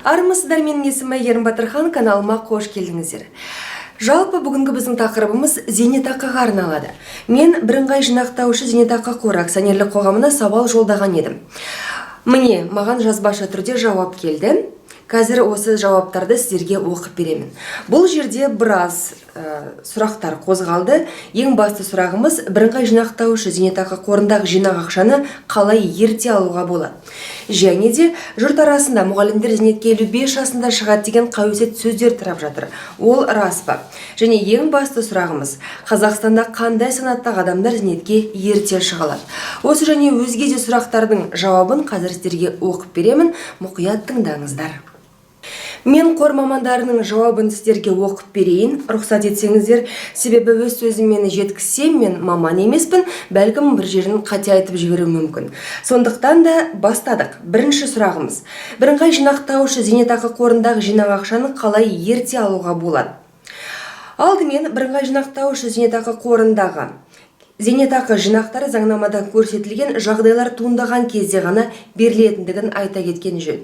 Армысыздар, менің есімім Әйгерім Батырхан, каналыма қош келдіңіздер. Жалпы бүгінгі біздің тақырыбымыз зейнетақыға арналады. Мен бірыңғай жинақтаушы зейнетақы қоры акционерлік қоғамына сауал жолдаған едім. Міне, маған жазбаша түрде жауап келді. Қазір осы жауаптарды сіздерге оқып беремін. Бұл жерде біраз сұрақтар қозғалды. Ең басты сұрағымыз, бірыңғай жинақтаушы зейнетақы қорындағы жинақ ақшаны қалай ерте алуға болады? Және де жұрт арасында мұғалімдер зейнетке 55 жасында шығады деген қауесет сөздер тарап жатыр. Ол рас па? Және ең басты сұрағымыз, Қазақстанда қандай санаттағы адамдар зейнетке ерте шыға алады? Осы және өзге де сұрақтардың жауабын қазір сіздерге оқып беремін. Мұқият тыңдаңыздар. Мен қор мамандарының жауабын сіздерге оқып берейін, рұқсат етсеңіздер, себебі өз сөзіммен жеткізсем, мен маман емеспін, бәлкім бір жерін қате айтып жіберуім мүмкін. Сондықтан да бастадық. Бірінші сұрағымыз. Бірыңғай жинақтаушы зейнетақы қорындағы жинақ ақшаны қалай ерте алуға болады? Алдымен бірыңғай жинақтаушы зейнетақы қорындағы зейнетақы жинақтары заңнамада көрсетілген жағдайлар туындаған кезде ғана берілетіндігін айта кеткен жөн.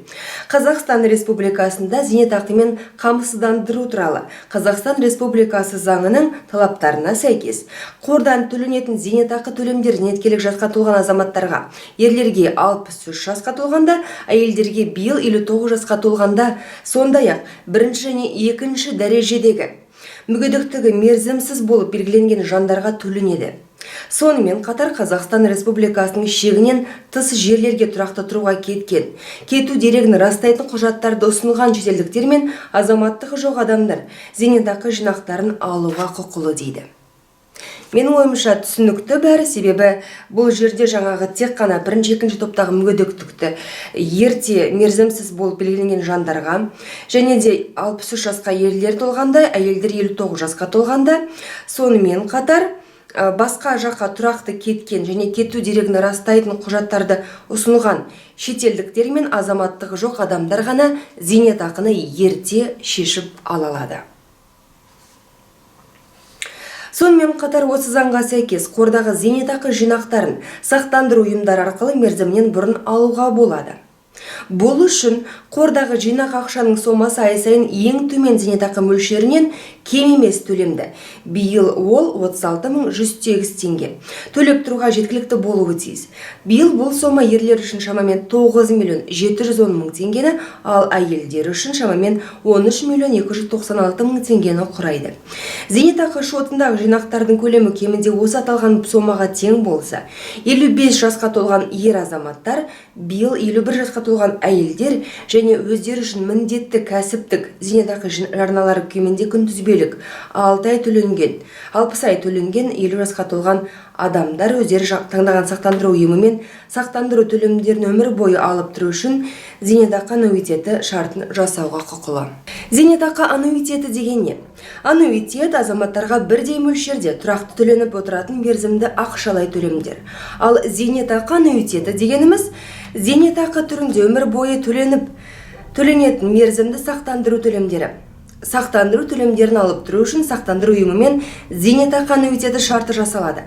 Қазақстан Республикасында зейнетақымен қамсыздандыру туралы Қазақстан Республикасы заңының талаптарына сәйкес қордан төленетін зейнетақы төлемдер зейнеткерлік жасқа толған азаматтарға, ерлерге 63 жасқа толғанда, әйелдерге биыл 59 жасқа толғанда, сондай-ақ бірінші және екінші дәрежедегі мүгедектігі мерзімсіз болып белгіленген жандарға төленеді. Сонымен қатар Қазақстан Республикасының шегінен тыс жерлерге тұрақты тұруға кету дерегін растайтын құжаттарды ұсынылған шетелдіктер мен азаматтығы жоқ адамдар зейнетақы жинақтарын алуға құқылы дейді. Менің ойымша түсінікті бәрі, себебі бұл жерде жаңағы тек қана бірінші, екінші топтағы мүгедектікті ерте мерзімсіз болып белгіленген жандарға, және де 63 жасқа ерлер толғанда, әйелдер 59 жасқа толғанда, сонымен қатар басқа жаққа тұрақты кеткен және кету дерегін растайтын құжаттарды ұсынған шетелдіктер мен азаматтығы жоқ адамдар ғана зейнетақыны ерте шешіп ала алады. Сонымен қатар осы заңға сәйкес қордағы зейнетақы жинақтарын сақтандыру ұйымдары арқылы мерзімінен бұрын алуға болады. Бұл үшін қордағы жинақ ақшаның сомасы ай сайын ең төмен зейнетақы мөлшерінен кем емес төлемді. Биыл ол 36.108 теңге. Төлеп тұруға жеткілікті болуы тиіс. Биыл бұл сома ерлер үшін шамамен 9.710.000 теңгені, ал әйелдер үшін шамамен 13.296.000 теңгені құрайды. Зейнетақы шотындағы жинақтардың көлемі кемінде осы аталған сомаға тең болса, 55 жасқа толған ер азаматтар, биыл 51 жасқа толған әйелдер және өздері үшін міндетті кәсіптік зейнетақы жарналары кемінде күнтізбелік 60 ай төленген, 50 жасқа толған адамдар өздері таңдаған сақтандыру ұйымымен сақтандыру төлемдерін өмір бойы алып тұру үшін зейнетақы аннуитеті шартын жасауға құқылы. Зейнетақы аннуитеті деген не? Аннуитет азаматтарға бірдей мөлшерде тұрақты төленіп отыратын мерзімді ақшалай төлемдер. Ал зейнетақы аннуитеті дегеніміз зейнетақы түрінде өмір бойы төленетін мерзімді сақтандыру төлемдері. Сақтандыру төлемдерін алып тұру үшін сақтандыру ұйымымен зейнетақы аннуитеті шарты жасалады.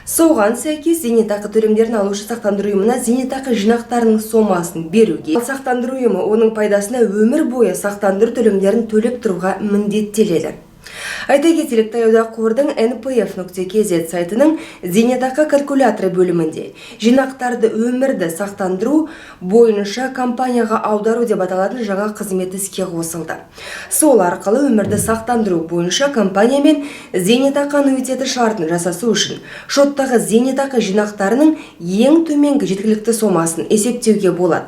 Соған сәйкес зейнетақы төлемдерін алушы сақтандыру ұйымына зейнетақы жинақтарының сомасын беруге, ал сақтандыру ұйымы оның пайдасына өмір бойы сақтандыру төлемдерін төлеп тұруға міндеттеледі. Айта кетелік, таяуда қордың npf.kz сайтының зейнетақы калькуляторы бөлімінде жинақтарды өмірді сақтандыру бойынша компанияға аудару деп аталатын жаңа қызмет іске қосылды. Сол арқылы өмірді сақтандыру бойынша компаниямен зейнетақы аннуитеті шартын жасасу үшін шоттағы зейнетақы жинақтарының ең төменгі жеткілікті сомасын есептеуге болады.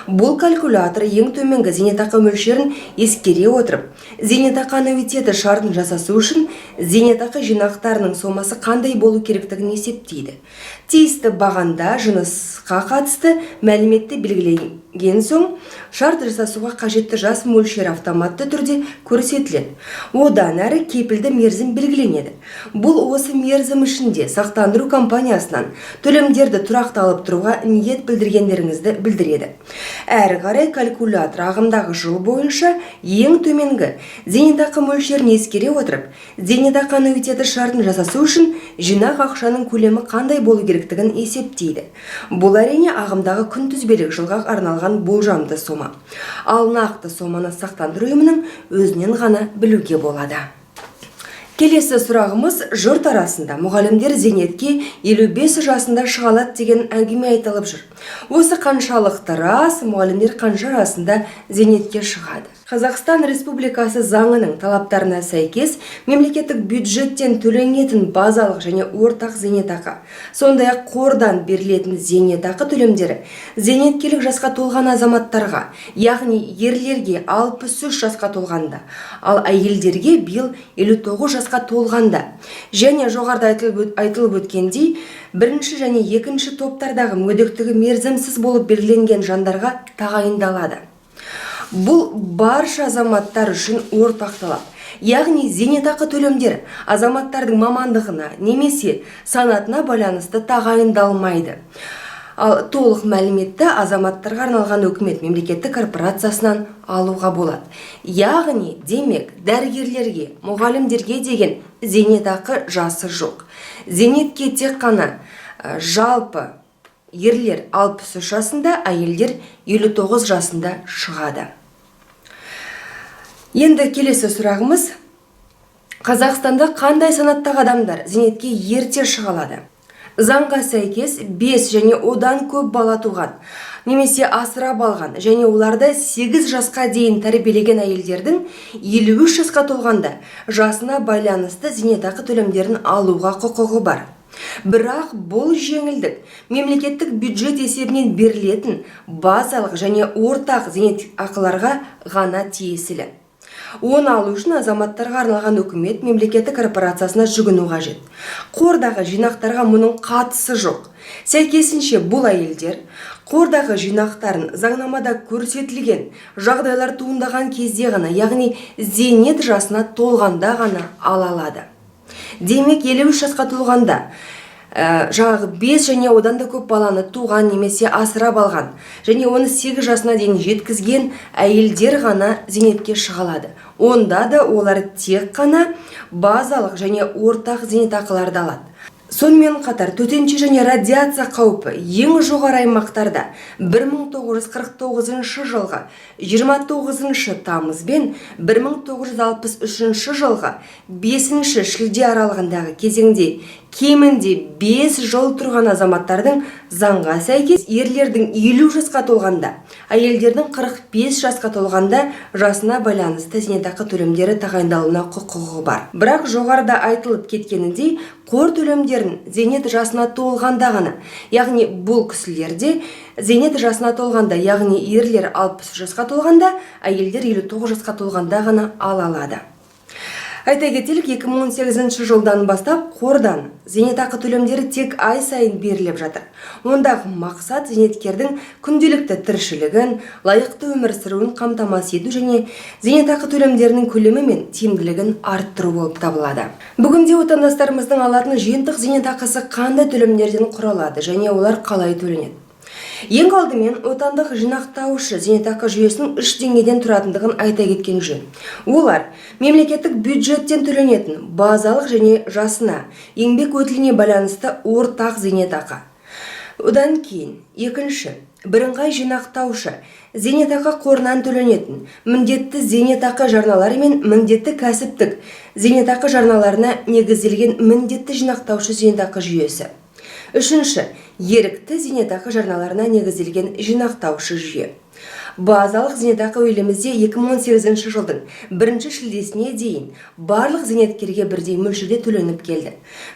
Бұл калькулятор ең төменгі зейнетақы мөлшерін ескере отырып, зейнетақы аннуитеті шартын жасасу үшін зейнетақы жинақтарының сомасы қандай болу керектігін есептейді. Тиісті бағанда жынысқа қатысты мәліметті белгіленген соң, шарт жасасуға қажетті жас мөлшері автоматты түрде көрсетіледі. Одан әрі кепілді мерзім белгіленеді. Бұл осы мерзім ішінде сақтандыру компаниясынан төлемдерді тұрақты алып тұруға ниет білдіргендеріңізді білдіреді. Әрі қарай калькулятор ағымдағы жыл бойынша ең төменгі зейнетақы мөлшерін ескере отырып, зейнетақы аннуитеті шартын жасасу үшін жинақ ақшаның көлемі қандай болу керектігін есептейді. Бұл әрине ағымдағы күнтізбелік жылға арналған болжамды сома. Ал нақты соманы сақтандыру ұйымының өзінен ғана білуге болады. Келесі сұрағымыз: жұрт арасында мұғалімдер зейнетке 55 жасында шығалады деген әңгіме айтылып жүр. Осы қаншалықты рас, мұғалімдер қанша жасында зейнетке шығады? Қазақстан Республикасы заңының талаптарына сәйкес мемлекеттік бюджеттен төленетін базалық және ортақ зейнетақы, сондай-ақ қордан берілетін зейнетақы төлемдері зейнеткерлік жасқа толған азаматтарға, яғни ерлерге 63 жасқа толғанда, ал әйелдерге биыл 59 жасқа толғанда, және жоғарыда айтылып өткендей, бірінші және екінші топтардағы мүгедектігі мерзімсіз болып белгіленген жандарға тағайындалады. Бұл барша азаматтар үшін ортақ талап. Яғни зейнетақы төлемдері азаматтардың мамандығына немесе санатына байланысты тағайындалмайды. Ал толық мәліметті азаматтарға арналған үкімет мемлекеттік корпорациясынан алуға болады. Яғни, демек, дәрігерлерге, мұғалімдерге деген зейнетақы жасы жоқ. Зейнетке тек қана жалпы ерлер 63 жасында, әйелдер 59 жасында шығады. Енді келесі сұрағымыз: Қазақстанда қандай санаттағы адамдар зейнетке ерте шығалады? Заңға сәйкес 5 және одан көп бала туған, немесе асырап алған және оларды 8 жасқа дейін тәрбиелеген әйелдердің 53 жасқа толғанда жасына байланысты зейнетақы төлемдерін алуға құқығы бар. Бірақ бұл жеңілдік мемлекеттік бюджет есебінен берілетін базалық және ортақ зейнетақыларға ғана тиесілі. Оны алу үшін азаматтарға арналған үкімет мемлекеттік корпорациясына жүгіну қажет. Қордағы жинақтарға мұның қатысы жоқ. Сәйкесінше бұл әйелдер қордағы жинақтарын заңнамада көрсетілген жағдайлар туындаған кезде ғана, яғни зейнет жасына толғанда ғана ала алады. Демек, 53 жасқа толғанда жаңағы 5 және одан да көп баланы туған немесе асырап алған және оны 8 жасына дейін жеткізген әйелдер ғана зейнетке шығалады. Онда да олар тек қана базалық және ортақ зейнетақыларды алады. Сонымен қатар төтенше және радиация қаупі ең жоғары аймақтарда 1949 жылғы 29 тамыз бен 1963 жылғы 5 шілде аралығындағы кезеңде кемінде 5 жыл тұрған азаматтардың заңға сәйкес ерлердің 50 жасқа толғанда, әйелдердің 45 жасқа толғанда жасына байланысты зейнетақы төлемдері тағайындалуына құқығы бар. Бірақ жоғарыда айтылып кеткеніндей, қор төлемдерін зейнет жасына толғанда ғана, яғни бұл кісілерде зейнет жасына толғанда, яғни ерлер 60 жасқа толғанда, әйелдер 59 жасқа толғанда ғана ала алады. Айта кетелік, 2018 жылдан бастап қордан зейнетақы төлемдері тек ай сайын беріліп жатыр. Ондағы мақсат зейнеткердің күнделікті тіршілігін, лайықты өмір сүруін қамтамасыз ету және зейнетақы төлемдерінің көлемі мен тиімділігін арттыру болып табылады. Бүгінде отандастарымыздың алатын жиынтық зейнетақысы қандай төлемдерден құралады және олар қалай төленеді? Ең алдымен отандық жинақтаушы зейнетақы жүйесінің 3 деңгейден тұратындығын айта кеткен жөн. Олар мемлекеттік бюджеттен төленетін базалық және жасына, еңбек өтіліне байланысты ортақ зейнетақы. Одан кейін екінші, бірыңғай жинақтаушы зейнетақы қорынан төленетін міндетті зейнетақы жарналары мен міндетті кәсіптік зейнетақы жарналарына негізделген міндетті жинақтаушы зейнетақы жүйесі. Үшінші, ерікті зейнетақы жарналарына негізделген жинақтаушы жүйе. Базалық зейнетақы елімізде 2018 жылдың 1 шілдесіне дейін барлық зейнеткерге бірдей мөлшерде төленіп келді.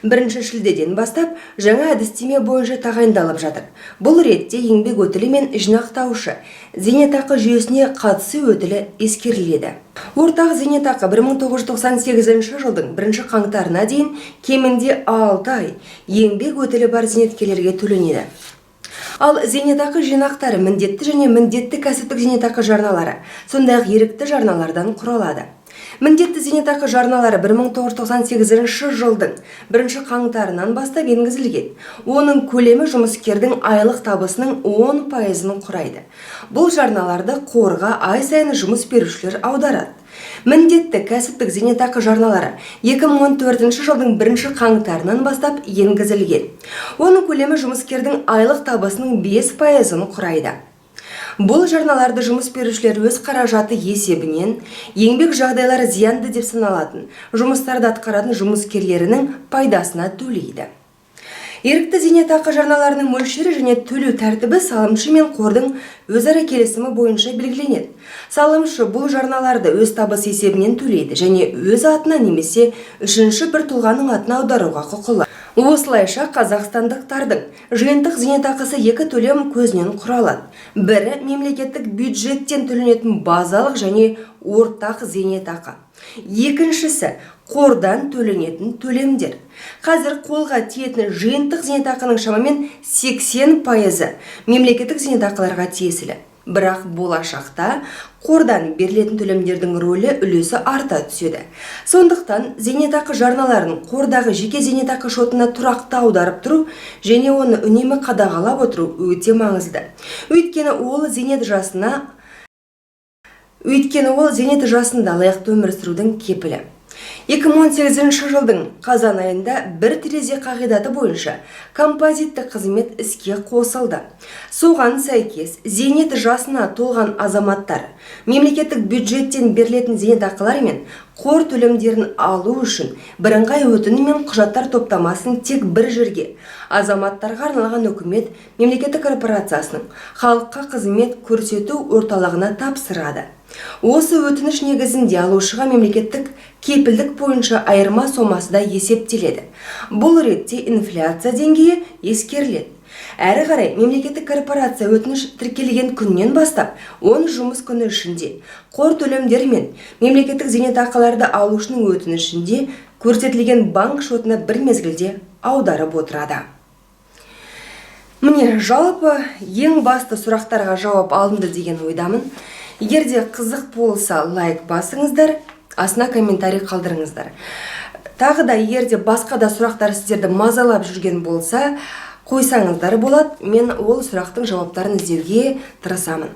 1 шілдеден бастап жаңа әдістеме бойынша тағайындалып жатыр. Бұл ретте еңбек өтілі мен жинақтаушы зейнетақы жүйесіне қатысу өтілі ескеріледі. Ортақ зейнетақы 1998 жылдың 1 қаңтарына дейін кемінде 6 ай еңбек өтілі бар зейнеткерлерге төленеді. Ал зейнетақы жинақтары міндетті және міндетті кәсіптік зейнетақы жарналары, сондай-ақ ерікті жарналардан құралады. Міндетті зейнетақы жарналары 1998 жылдың 1 қаңтарынан бастап енгізілген. Оның көлемі жұмыскердің айлық табысының 10%-ын құрайды. Бұл жарналарды қорға ай сайын жұмыс берушілер аударады. Міндетті кәсіптік зейнетақы жарналары 2014 жылдың 1 қаңтарынан бастап енгізілген. Оның көлемі жұмыскердің айлық табысының 5%-ын құрайды. Бұл жарналарды жұмыс берушілер өз қаражаты есебінен еңбек жағдайлары зиянды деп саналатын жұмыстарды атқаратын жұмыскерлерінің пайдасына төлейді. Ерікті зейнетақы жарналарының мөлшері және төлеу тәртібі салымшы мен қордың өзара келісімі бойынша белгіленеді. Салымшы бұл жарналарды өз табысы есебінен төлейді және өз атына немесе үшінші бір тұлғаның атына аударуға құқылы. Осылайша қазақстандықтардың жиынтық зейнетақысы екі төлем көзінен құралады. Бірі мемлекеттік бюджеттен төленетін базалық және ортақ зейнетақы. Екіншісі қордан төленетін төлемдер. Қазір қолға тиетін жиынтық зейнетақының шамамен 80% мемлекеттік зейнетақыларға тиесілі. Бірақ болашақта қордан берілетін төлемдердің рөлі үлесі арта түседі. Сондықтан зейнетақы жарналарын қордағы жеке зейнетақы шотына тұрақты аударып тұру және оны үнемі қадағалап отыру өте маңызды. Өйткені ол зейнет жасында лайықты өмір сүрудің кепілі. 2018 жылдың қазан айында бір терезе қағидаты бойынша композитті қызмет іске қосылды. Соған сәйкес зейнет жасына толған азаматтар мемлекеттік бюджеттен берілетін зейнетақылар мен қор төлемдерін алу үшін бірыңғай өтінім мен құжаттар топтамасын тек бір жерге азаматтарға арналған үкімет мемлекеттік корпорациясының халыққа қызмет көрсету орталығына тапсырады. Осы өтініш негізінде алушыға мемлекеттік кепілдік бойынша айырма сомасы да есептеледі. Бұл ретте инфляция деңгейі ескеріледі. Әрі қарай мемлекеттік корпорация өтініш тіркелген күннен бастап 10 жұмыс күні ішінде қор төлемдері мен мемлекеттік зейнетақыларды алушының өтінішінде көрсетілген банк шотына бір мезгілде аударып отырады. Міне, жалпы ең басты сұрақтарға жауап алынды деген ойдамын. Егерде қызық болса, лайк басыңыздар, астына комментарий қалдырыңыздар. Тағы да егерде басқа да сұрақтар сіздерді мазалап жүрген болса, қойсаңыздар болады. Мен ол сұрақтың жауаптарын іздеуге тырысамын.